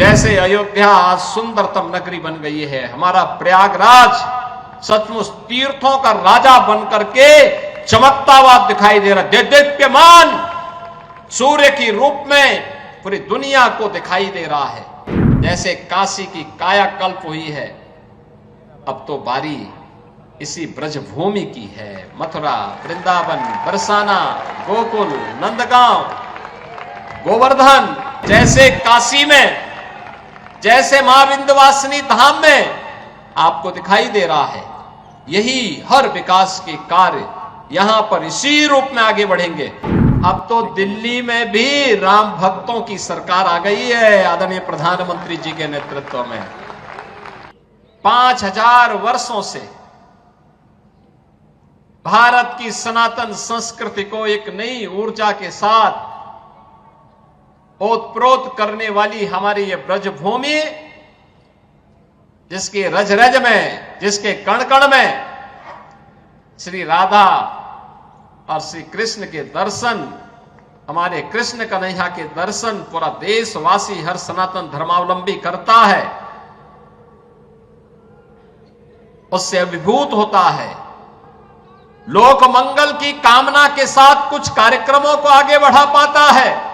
जैसे अयोध्या आज सुंदरतम नगरी बन गई है, हमारा प्रयागराज सचमुच तीर्थों का राजा बन करके चमकता हुआ दिखाई दे रहा है, दीप्यमान सूर्य की रूप में पूरी दुनिया को दिखाई दे रहा है। जैसे काशी की कायाकल्प हुई है, अब तो बारी इसी ब्रजभूमि की है। मथुरा, वृंदावन, बरसाना, गोकुल, नंदगांव, गोवर्धन, जैसे काशी में, जैसे मां विंध्यवासिनी धाम में आपको दिखाई दे रहा है, यही हर विकास के कार्य यहां पर इसी रूप में आगे बढ़ेंगे। अब तो दिल्ली में भी राम भक्तों की सरकार आ गई है आदरणीय प्रधानमंत्री जी के नेतृत्व में। 5000 वर्षों से भारत की सनातन संस्कृति को एक नई ऊर्जा के साथ ओतप्रोत करने वाली हमारी ये ब्रजभूमि, जिसके रज रज में, जिसके कण कण में श्री राधा और श्री कृष्ण के दर्शन, हमारे कृष्ण कन्हैया के दर्शन पूरा देशवासी, हर सनातन धर्मावलंबी करता है, उससे अभिभूत होता है। लोक मंगल की कामना के साथ कुछ कार्यक्रमों को आगे बढ़ा पाता है।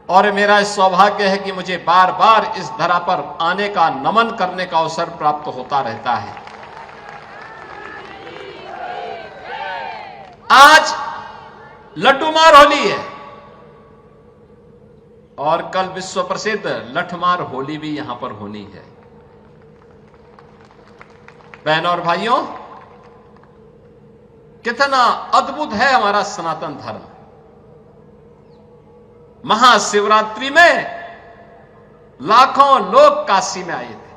और मेरा सौभाग्य है कि मुझे बार बार इस धरा पर आने का, नमन करने का अवसर प्राप्त होता रहता है। आज लड्डूमार होली है और कल विश्व प्रसिद्ध लठमार होली भी यहां पर होनी है। बहनों और भाइयों, कितना अद्भुत है हमारा सनातन धर्म। महाशिवरात्रि में लाखों लोग काशी में आए थे।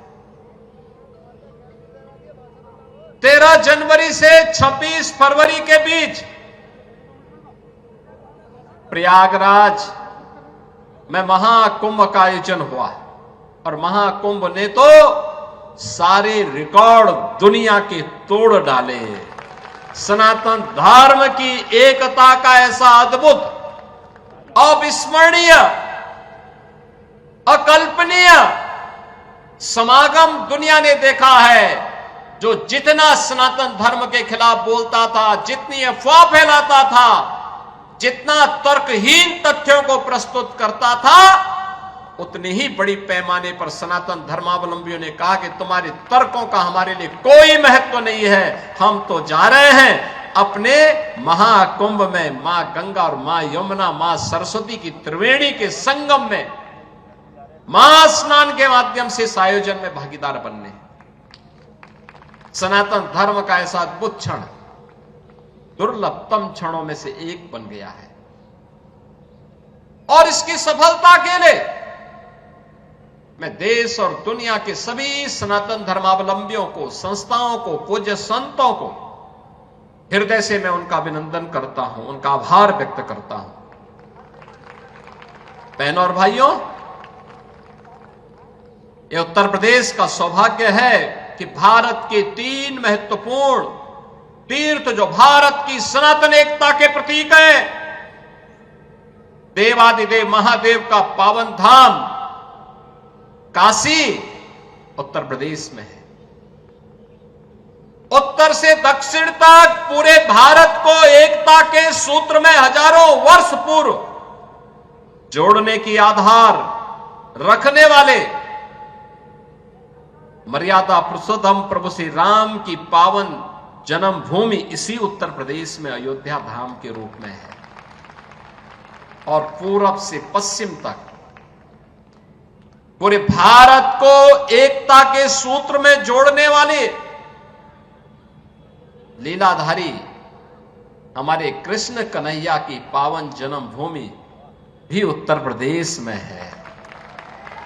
13 जनवरी से 26 फरवरी के बीच प्रयागराज में महाकुंभ का आयोजन हुआ और महाकुंभ ने तो सारे रिकॉर्ड दुनिया के तोड़ डाले। सनातन धर्म की एकता का ऐसा अद्भुत, अविस्मरणीय, अकल्पनीय समागम दुनिया ने देखा है। जो जितना सनातन धर्म के खिलाफ बोलता था, जितनी अफवाह फैलाता था, जितना तर्कहीन तथ्यों को प्रस्तुत करता था, उतनी ही बड़ी पैमाने पर सनातन धर्मावलंबियों ने कहा कि तुम्हारे तर्कों का हमारे लिए कोई महत्व नहीं है, हम तो जा रहे हैं अपने महाकुंभ में मां गंगा और मां यमुना, मां सरस्वती की त्रिवेणी के संगम में महास्नान के माध्यम से इस आयोजन में भागीदार बनने। सनातन धर्म का ऐसा अद्भुत क्षण दुर्लभतम क्षणों में से एक बन गया है और इसकी सफलता के लिए मैं देश और दुनिया के सभी सनातन धर्मावलंबियों को, संस्थाओं को, पूज्य संतों को हृदय से मैं उनका अभिनंदन करता हूं, उनका आभार व्यक्त करता हूं। बहनों और भाइयों, यह उत्तर प्रदेश का सौभाग्य है कि भारत के 3 महत्वपूर्ण तीर्थ जो भारत की सनातन एकता के प्रतीक हैं, देवादिदेव महादेव का पावन धाम काशी उत्तर प्रदेश में है। उत्तर से दक्षिण तक पूरे भारत को एकता के सूत्र में हजारों वर्ष पूर्व जोड़ने की आधार रखने वाले मर्यादा पुरुषोत्तम प्रभु श्री राम की पावन जन्मभूमि इसी उत्तर प्रदेश में अयोध्या धाम के रूप में है। और पूरब से पश्चिम तक पूरे भारत को एकता के सूत्र में जोड़ने वाले लीलाधारी हमारे कृष्ण कन्हैया की पावन जन्मभूमि भी उत्तर प्रदेश में है।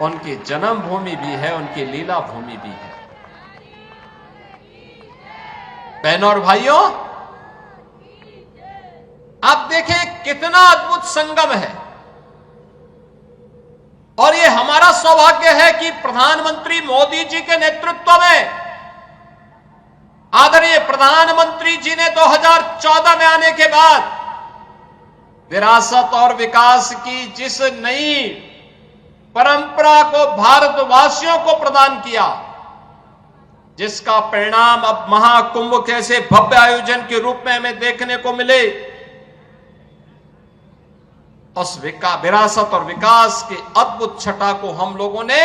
उनकी जन्मभूमि भी है, उनकी लीला भूमि भी है। बहनों और भाइयों, आप देखें कितना अद्भुत संगम है। और ये हमारा सौभाग्य है कि प्रधानमंत्री मोदी जी के नेतृत्व में आदरणीय प्रधानमंत्री जी ने 2014 में आने के बाद विरासत और विकास की जिस नई परंपरा को भारतवासियों को प्रदान किया, जिसका परिणाम अब महाकुंभ कैसे भव्य आयोजन के रूप में हमें देखने को मिले। उस विरासत और विकास के अद्भुत छटा को हम लोगों ने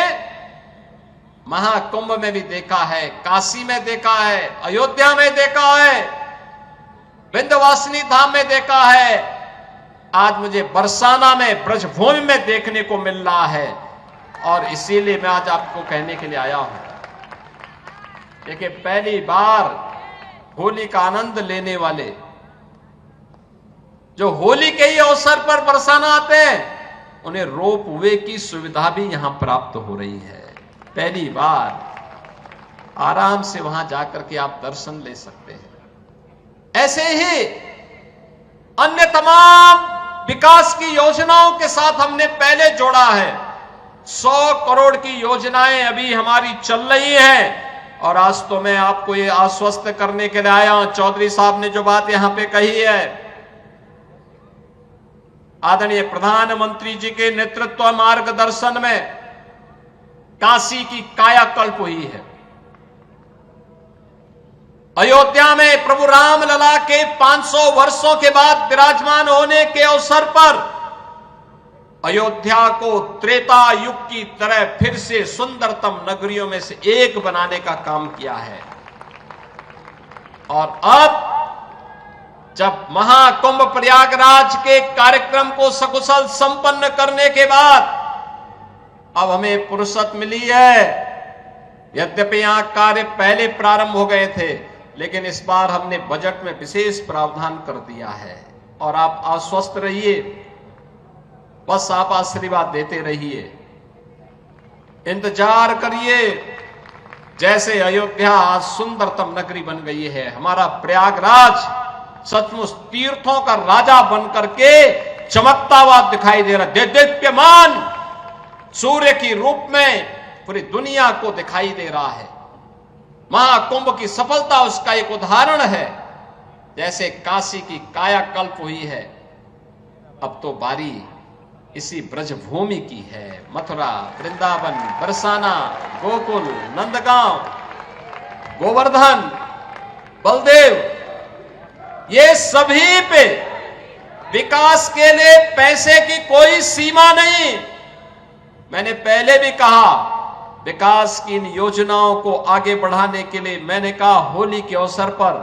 महाकुंभ में भी देखा है, काशी में देखा है, अयोध्या में देखा है, विंध्यवासिनी धाम में देखा है, आज मुझे बरसाना में ब्रजभूमि में देखने को मिल रहा है। और इसीलिए मैं आज आपको कहने के लिए आया हूं, देखिए पहली बार होली का आनंद लेने वाले जो होली के ही अवसर पर बरसाना आते हैं, उन्हें रोप वे की सुविधा भी यहां प्राप्त हो रही है। पहली बार आराम से वहां जाकर के आप दर्शन ले सकते हैं। ऐसे ही अन्य तमाम विकास की योजनाओं के साथ हमने पहले जोड़ा है। 100 करोड़ की योजनाएं अभी हमारी चल रही हैं। और आज तो मैं आपको ये आश्वस्त करने के लिए आया हूं, चौधरी साहब ने जो बात यहां पे कही है, आदरणीय प्रधानमंत्री जी के नेतृत्व मार्गदर्शन में काशी की कायाकल्प हुई है। अयोध्या में प्रभु रामलला के 500 वर्षों के बाद विराजमान होने के अवसर पर अयोध्या को त्रेता युग की तरह फिर से सुंदरतम नगरियों में से एक बनाने का काम किया है। और अब जब महाकुंभ प्रयागराज के कार्यक्रम को सकुशल संपन्न करने के बाद अब हमें फुर्सत मिली है। यद्यपि यहां कार्य पहले प्रारंभ हो गए थे, लेकिन इस बार हमने बजट में विशेष प्रावधान कर दिया है। और आप आश्वस्त रहिए, बस आप आशीर्वाद देते रहिए, इंतजार करिए। जैसे अयोध्या आज सुंदरतम नगरी बन गई है, हमारा प्रयागराज सचमुच तीर्थों का राजा बनकर के चमकता हुआ दिखाई दे रहा है। दीप्यमान सूर्य की रूप में पूरी दुनिया को दिखाई दे रहा है। महाकुंभ की सफलता उसका एक उदाहरण है। जैसे काशी की कायाकल्प हुई है, अब तो बारी इसी ब्रजभूमि की है। मथुरा, वृंदावन, बरसाना, गोकुल, नंदगांव, गोवर्धन, बलदेव, ये सभी पे विकास के लिए पैसे की कोई सीमा नहीं। मैंने पहले भी कहा, विकास की इन योजनाओं को आगे बढ़ाने के लिए मैंने कहा होली के अवसर पर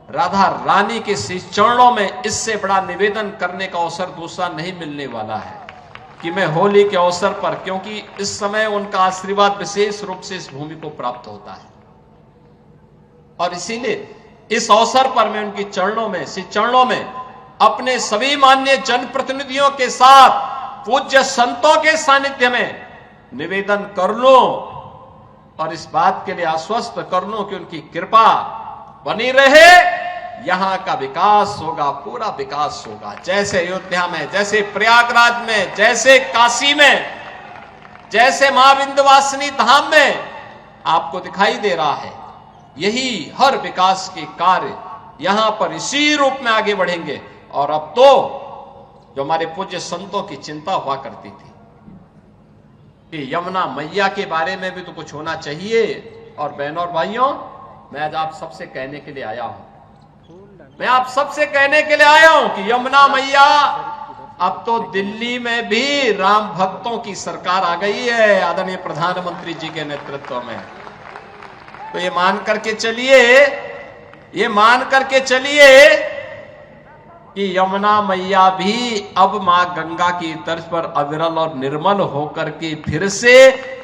राधा रानी के चरणों में इससे बड़ा निवेदन करने का अवसर दूसरा नहीं मिलने वाला है कि मैं होली के अवसर पर, क्योंकि इस समय उनका आशीर्वाद विशेष रूप से इस भूमि को प्राप्त होता है। और इसीलिए इस अवसर पर मैं उनकी चरणों में अपने सभी माननीय जनप्रतिनिधियों के साथ पूज्य संतों के सानिध्य में निवेदन कर लूं और इस बात के लिए आश्वस्त कर लूं कि उनकी कृपा बनी रहे। यहां का विकास होगा, पूरा विकास होगा। जैसे अयोध्या में, जैसे प्रयागराज में, जैसे काशी में, जैसे मां विंध्यवासिनी धाम में आपको दिखाई दे रहा है, यही हर विकास के कार्य यहां पर इसी रूप में आगे बढ़ेंगे। और अब तो जो हमारे पूज्य संतों की चिंता हुआ करती थी कि यमुना मैया के बारे में भी तो कुछ होना चाहिए। और बहनों और भाइयों, मैं आज आप सबसे कहने के लिए आया हूं, मैं आप सबसे कहने के लिए आया हूं कि यमुना मैया, अब तो दिल्ली में भी राम भक्तों की सरकार आ गई है आदरणीय प्रधानमंत्री जी के नेतृत्व में। तो ये मान करके चलिए कि यमुना मैया भी अब मां गंगा की तर्ज पर अविरल और निर्मल होकर के फिर से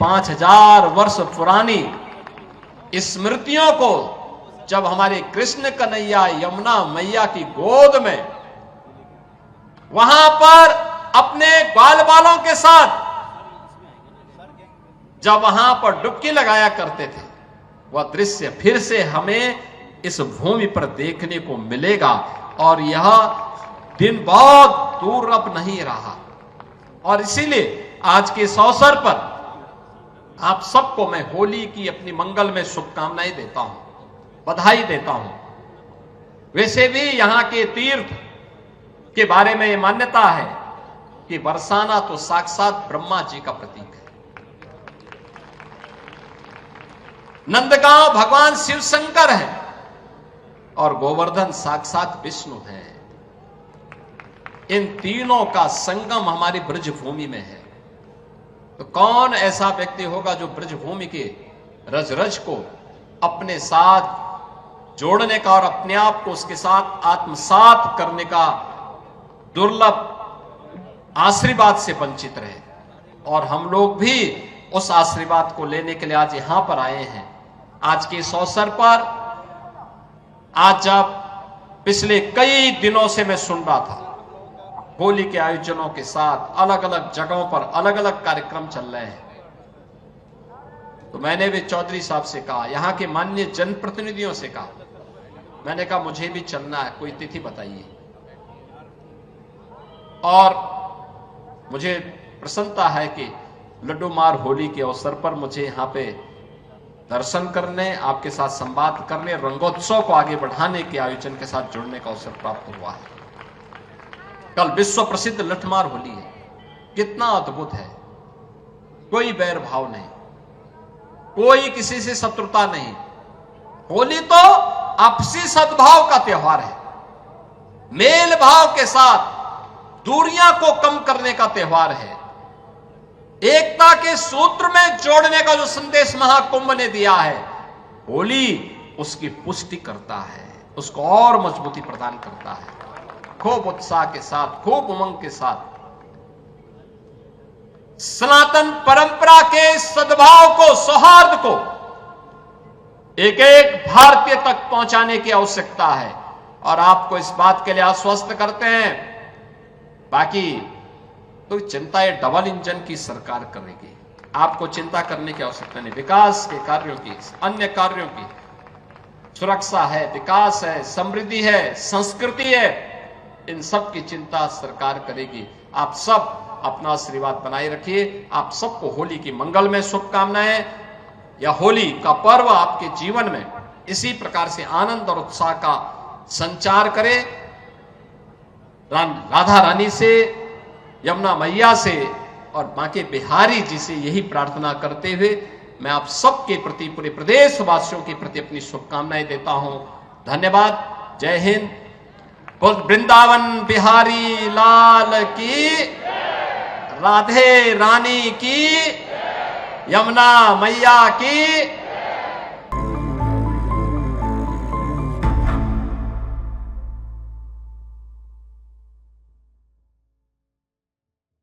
5000 वर्ष पुरानी स्मृतियों को, जब हमारे कृष्ण कन्हैया यमुना मैया की गोद में वहां पर अपने ग्वाल बालों के साथ जब वहां पर डुबकी लगाया करते थे, वह दृश्य फिर से हमें इस भूमि पर देखने को मिलेगा। और यह दिन बहुत दूर अब नहीं रहा। और इसीलिए आज के इस अवसर पर आप सबको मैं होली की अपनी मंगल में शुभकामनाएं देता हूं, बधाई देता हूं। वैसे भी यहां के तीर्थ के बारे में यह मान्यता है कि बरसाना तो साक्षात ब्रह्मा जी का प्रतीक है। नंदगांव भगवान शिव शंकर हैं और गोवर्धन साक्षात विष्णु हैं। इन तीनों का संगम हमारी ब्रजभूमि में है। तो कौन ऐसा व्यक्ति होगा जो ब्रजभूमि के रज रज को अपने साथ जोड़ने का और अपने आप को उसके साथ आत्मसात करने का दुर्लभ आशीर्वाद से वंचित रहे। और हम लोग भी उस आशीर्वाद को लेने के लिए आज यहां पर आए हैं। आज के इस अवसर पर, आज जब पिछले कई दिनों से मैं सुन रहा था होली के आयोजनों के साथ अलग अलग जगहों पर अलग अलग कार्यक्रम चल रहे हैं, तो मैंने भी चौधरी साहब से कहा, यहां के माननीय जनप्रतिनिधियों से कहा, मैंने कहा मुझे भी चलना है, कोई तिथि बताइए। और मुझे प्रसन्नता है कि लड्डू मार होली के अवसर पर मुझे यहां पे दर्शन करने, आपके साथ संवाद करने, रंगोत्सव को आगे बढ़ाने के आयोजन के साथ जुड़ने का अवसर प्राप्त हुआ है। कल विश्व प्रसिद्ध लठमार होली है, कितना अद्भुत है। कोई बैर भाव नहीं, कोई किसी से शत्रुता नहीं। होली तो आपसी सद्भाव का त्योहार है, मेल भाव के साथ दूरियां को कम करने का त्योहार है, एकता के सूत्र में जोड़ने का जो संदेश महाकुंभ ने दिया है, होली उसकी पुष्टि करता है, उसको और मजबूती प्रदान करता है। खूब उत्साह के साथ, खूब उमंग के साथ सनातन परंपरा के सद्भाव को, सौहार्द को एक एक भारतीय तक पहुंचाने की आवश्यकता है। और आपको इस बात के लिए आश्वस्त करते हैं, बाकी तो चिंता ये डबल इंजन की सरकार करेगी, आपको चिंता करने की आवश्यकता नहीं। विकास के कार्यों की, अन्य कार्यों की, सुरक्षा है, विकास है, समृद्धि है, संस्कृति है, इन सब की चिंता सरकार करेगी। आप सब अपना आशीर्वाद बनाए रखिए। आप सबको होली की मंगलमय शुभकामनाएं। यह होली का पर्व आपके जीवन में इसी प्रकार से आनंद और उत्साह का संचार करे। राधा रानी से, यमुना मैया से और बांके बिहारी जी से यही प्रार्थना करते हुए मैं आप सबके प्रति, पूरे प्रदेश वासियों के प्रति अपनी शुभकामनाएं देता हूं। धन्यवाद। जय हिंद। वृंदावन बिहारी लाल की, राधे रानी की, यमुना मैया की।